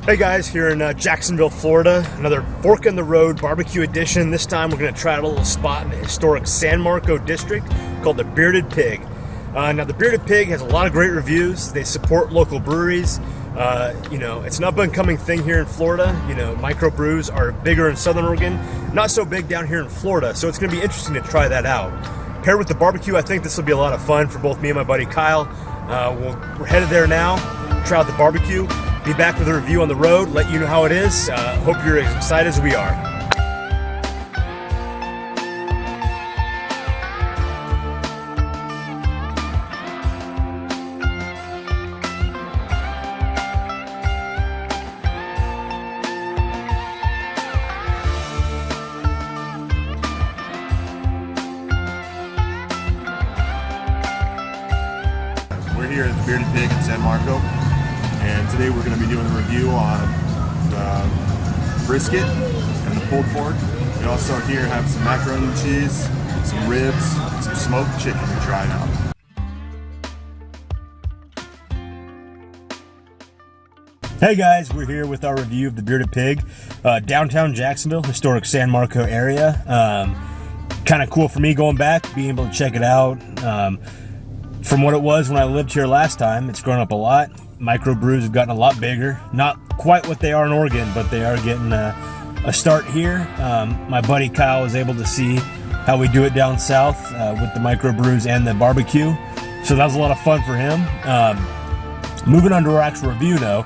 Hey guys, here in Jacksonville, Florida, another Fork in the Road BBQ Edition. This time we're going to try out a little spot in the historic San Marco district called the Bearded Pig. Now the Bearded Pig has a lot of great reviews. They support local breweries. It's an up-and-coming thing here in Florida. Microbrews are bigger in Southern Oregon, not so big down here in Florida, so it's going to be interesting to try that out. Paired with the barbecue, I think this will be a lot of fun for both me and my buddy Kyle. We're headed there now, try out the barbecue. Be back with a review on the road, let you know how it is. Hope you're as excited as we are. We're here at the Bearded Pig in San Marco, and today we're going to be doing a review on the brisket and the pulled pork. We also here have some macaroni and cheese, some ribs, and some smoked chicken to try out. Hey guys, we're here with our review of the Bearded Pig, downtown Jacksonville, historic San Marco area. Kind of cool for me going back, being able to check it out. From what it was when I lived here last time, it's grown up a lot. Microbrews have gotten a lot bigger. Not quite what they are in Oregon, but they are getting a start here. My buddy Kyle was able to see how we do it down south with the microbrews and the barbecue. So that was a lot of fun for him. Moving on to our actual review though,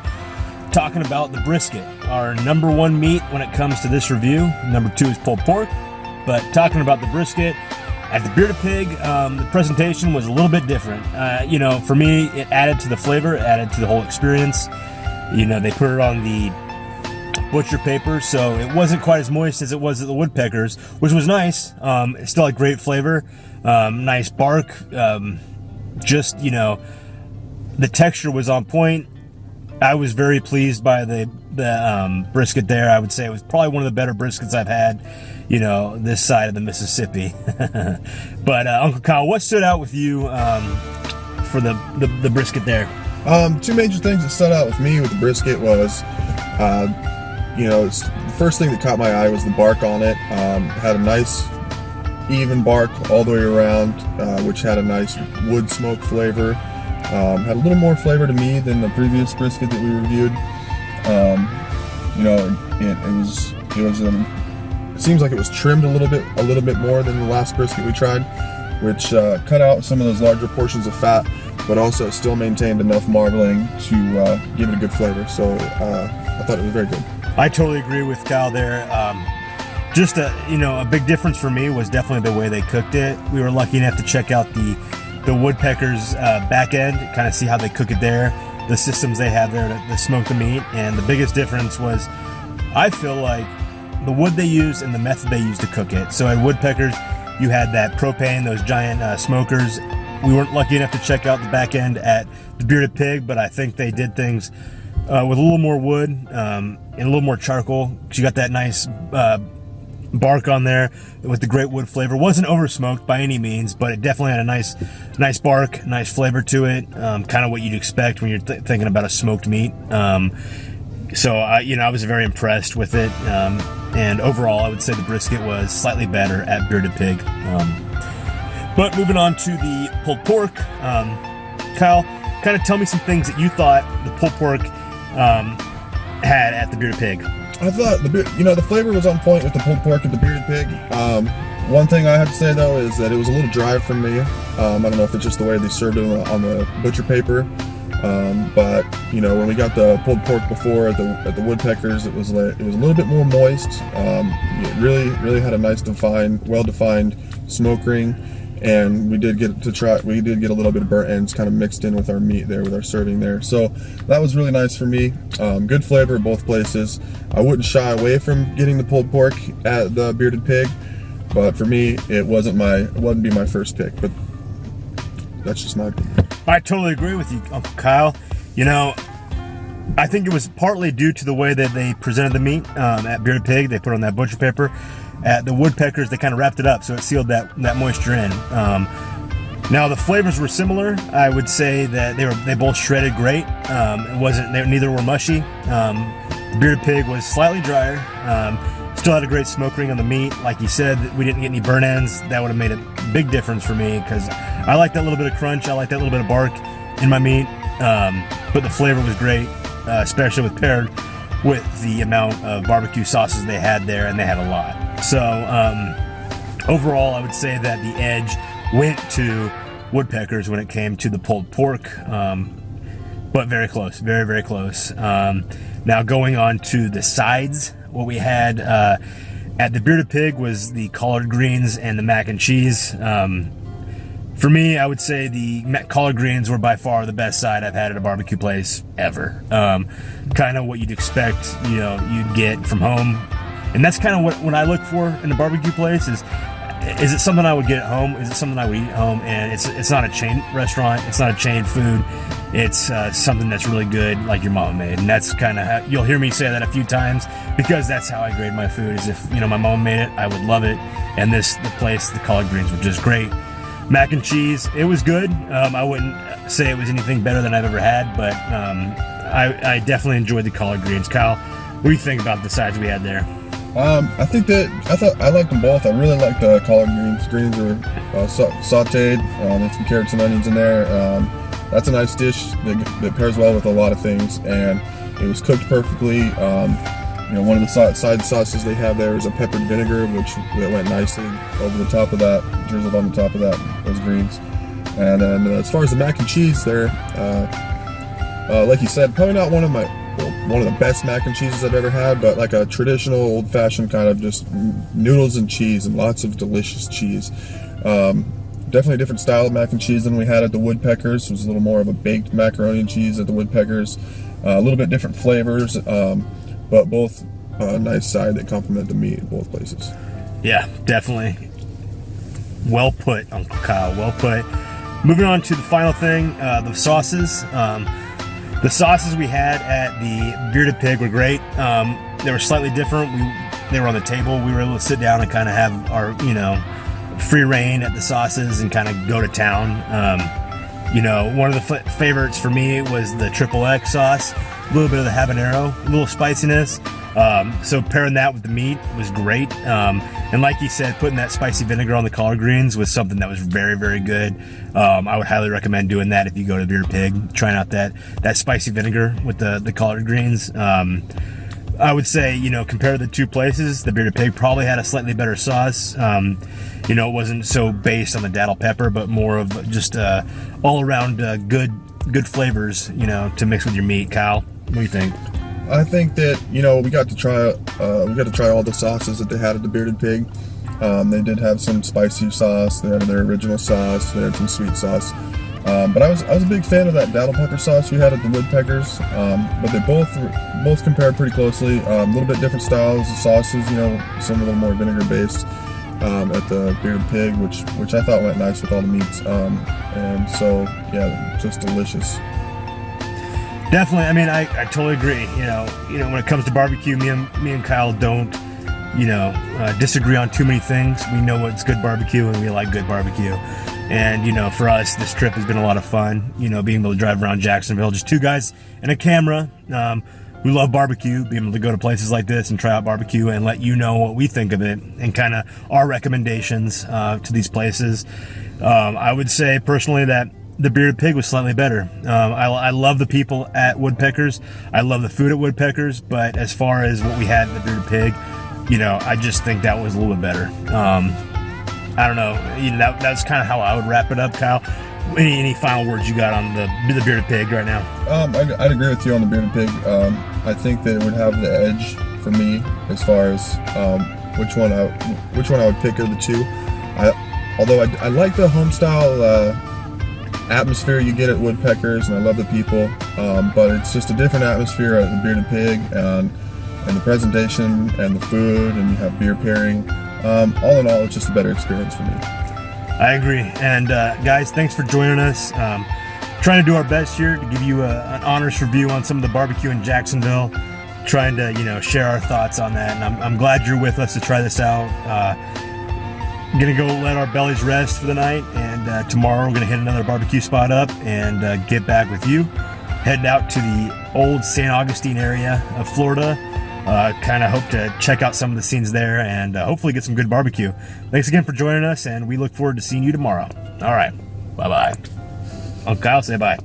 talking about the brisket, our number one meat when it comes to this review. Number two is pulled pork, but talking about the brisket, at the Bearded Pig, the presentation was a little bit different. For me, it added to the flavor, it added to the whole experience. They put it on the butcher paper, so it wasn't quite as moist as it was at the Woodpeckers, which was nice. It still had great flavor, nice bark. The texture was on point. I was very pleased by the brisket there. I would say it was probably one of the better briskets I've had, this side of the Mississippi. But Uncle Kyle, what stood out with you for the brisket there? Two major things that stood out with me with the brisket was, the first thing that caught my eye was the bark on it. Had a nice even bark all the way around, which had a nice wood smoke flavor. Had a little more flavor to me than the previous brisket that we reviewed. It seems like it was trimmed a little bit more than the last brisket we tried, which cut out some of those larger portions of fat, but also still maintained enough marbling to give it a good flavor. So I thought it was very good. I totally agree with Kyle there. Just a big difference for me was definitely the way they cooked it. We were lucky enough to check out the Woodpeckers back end, kind of see how they cook it there, the systems they have there to smoke the meat. And the biggest difference was, I feel like, the wood they used and the method they used to cook it. So at Woodpeckers, you had that propane, those giant smokers. We weren't lucky enough to check out the back end at the Bearded Pig, but I think they did things with a little more wood and a little more charcoal, because you got that nice bark on there with the great wood flavor. Wasn't over smoked by any means, but it definitely had a nice bark, nice flavor to it, kind of what you'd expect when you're thinking about a smoked meat. So I was very impressed with it, and overall I would say the brisket was slightly better at Bearded Pig. But moving on to the pulled pork, Kyle, kind of tell me some things that you thought the pulled pork had at the Bearded Pig. I thought the flavor was on point with the pulled pork at the Bearded Pig. One thing I have to say though is that it was a little dry for me. I don't know if it's just the way they served it on the butcher paper, but when we got the pulled pork before at the Woodpeckers, it was a little bit more moist. It really had a nice well-defined smoke ring. And we did get a little bit of burnt ends kind of mixed in with our meat there, with our serving there. So that was really nice for me. Good flavor both places. I wouldn't shy away from getting the pulled pork at the Bearded Pig, but for me, it wouldn't be my first pick. But that's just my opinion. I totally agree with you, Uncle Kyle. I think it was partly due to the way that they presented the meat at Bearded Pig. They put on that butcher paper. At the Woodpeckers, they kind of wrapped it up, so it sealed that moisture in. Now the flavors were similar. I would say that they both shredded great. Neither were mushy. The bearded pig was slightly drier. Still had a great smoke ring on the meat. Like you said, we didn't get any burn ends. That would have made a big difference for me because I like that little bit of crunch. I like that little bit of bark in my meat. But the flavor was great, especially with paired with the amount of barbecue sauces they had there, and they had a lot. So overall, I would say that the edge went to Woodpeckers when it came to the pulled pork, but very close, very, very close. Now going on to the sides, what we had at the bearded pig was the collard greens and the mac and cheese. For me, I would say the collard greens were by far the best side I've had at a barbecue place ever. Kind of what you'd expect, you'd get from home. And that's kind of what I look for in a barbecue place is it something I would get at home? Is it something I would eat at home? And it's not a chain restaurant. It's not a chain food. It's something that's really good, like your mama made. And that's kind of how you'll hear me say that a few times because that's how I grade my food. Is if my mom made it, I would love it. And the collard greens were just great. Mac and cheese, it was good. I wouldn't say it was anything better than I've ever had, but I definitely enjoyed the collard greens. Kyle, what do you think about the sides we had there? I liked them both. I really liked the collard greens. Greens were sauteed. There's some carrots and onions in there. That's a nice dish that pairs well with a lot of things, and it was cooked perfectly. One of the side sauces they have there is a peppered vinegar, that went nicely over the top of that, drizzled on the top of those greens. And then as far as the mac and cheese there, like you said, probably not one of the best mac and cheeses I've ever had, but like a traditional old-fashioned kind of just noodles and cheese and lots of delicious cheese. Definitely a different style of mac and cheese than we had at the Woodpeckers. It was a little more of a baked macaroni and cheese at the Woodpeckers. A little bit different flavors, but both a nice side that complement the meat in both places. Yeah, definitely. Well put, Uncle Kyle, well put. Moving on to the final thing, the sauces. The sauces we had at the bearded pig were great. They were slightly different. They were on the table. We were able to sit down and kind of have our, free reign at the sauces and kind of go to town. One of the favorites for me was the Triple X sauce. A little bit of the habanero, a little spiciness. So pairing that with the meat was great. And like you said, putting that spicy vinegar on the collard greens was something that was very, very good. I would highly recommend doing that if you go to Bearded Pig, trying out that spicy vinegar with the collard greens. I would say, compare the two places, the Bearded Pig probably had a slightly better sauce. It wasn't so based on the daddle pepper, but more of just all around good flavors, to mix with your meat. Kyle, what do you think? I think that we got to try all the sauces that they had at the Bearded Pig. They did have some spicy sauce. They had their original sauce. They had some sweet sauce. But I was a big fan of that daddle pepper sauce we had at the Woodpeckers. But they both compared pretty closely. A little bit different styles of sauces. Some a little more vinegar based at the Bearded Pig, which I thought went nice with all the meats. And so yeah, just delicious. Definitely. I mean, I totally agree. When it comes to barbecue, me and Kyle don't, disagree on too many things. We know what's good barbecue and we like good barbecue. And, for us, this trip has been a lot of fun, being able to drive around Jacksonville, just two guys and a camera. We love barbecue, being able to go to places like this and try out barbecue and let you know what we think of it and kind of our recommendations to these places. I would say personally that the Bearded Pig was slightly better. I love the people at Woodpeckers. I love the food at Woodpeckers, but as far as what we had at the Bearded Pig, I just think that was a little bit better. I don't know. That's kind of how I would wrap it up, Kyle. Any final words you got on the Bearded Pig right now? I'd agree with you on the Bearded Pig. I think that it would have the edge for me as far as which one I would pick of the two. Although I like the home style atmosphere you get at Woodpeckers, and I love the people, but it's just a different atmosphere at the Bearded Pig, and the presentation and the food, and you have beer pairing. All in all, it's just a better experience for me. I agree. And guys, thanks for joining us. Trying to do our best here to give you an honest review on some of the barbecue in Jacksonville. Trying to share our thoughts on that, and I'm glad you're with us to try this out. Gonna go let our bellies rest for the night, and tomorrow we're gonna hit another barbecue spot up and get back with you. heading out to the old St. Augustine area of Florida. Kind of hope to check out some of the scenes there and hopefully get some good barbecue. Thanks again for joining us, and we look forward to seeing you tomorrow. All right, bye-bye. Uncle Kyle, say bye.